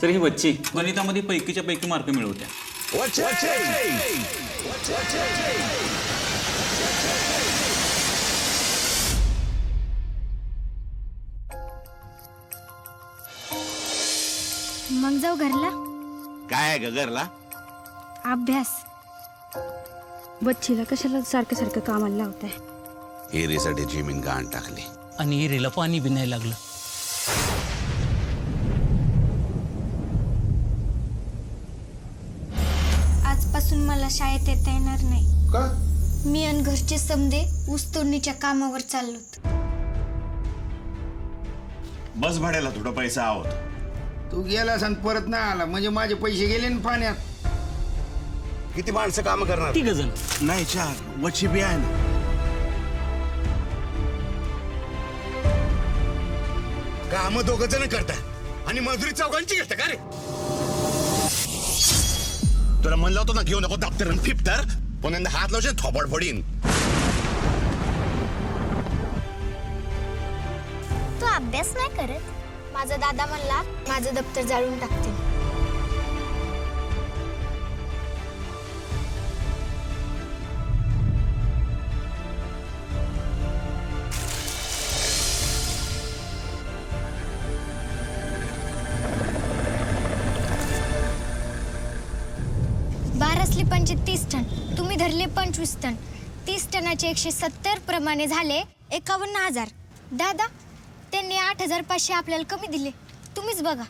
तर ही बच्ची गणितामध्ये पैकीच्या पैकी मार्क मिळवत्या. मग जाऊ घरला. काय आहे ग घरला? अभ्यास. बच्चीला कशाला सारखं सारखं कामाला लावताय? हिरीसाठी जमीन गहाण टाकली. आणि हिरीला पाणी बी नाही लागलं. आजपासून मला शाळेत येता येणार नाही. का? मी आणि घरचे समदे ऊसतोडणीच्या कामावर चाललोत. बस भाड्याला थोडा पैसा आहोत. तू गेलास आणि परत नाही आला म्हणजे माझे पैसे गेले ना पाण्यात. किती माणसं काम करणार? 3 जण. नाही 4. वची बी आहे ना. काम 2 जण करतात आणि मजुरी 4घांची घेता का रे? तुला म्हणलं होतं ना घेऊ नको दप्तर आणि फिप्तर. पण हात लावशील थोबड फोडीन. तू अभ्यास नाही करत? माझा दादा म्हणला माझं दप्तर जाळून टाकते. बारा स्लिपांचे 30 टन, तुम्ही धरले 25 टन. 30 टनाचे 170 प्रमाणे झाले 51,000. दादा, त्यांनी 8,500 आपल्याला कमी दिले. तुम्हीच बघा.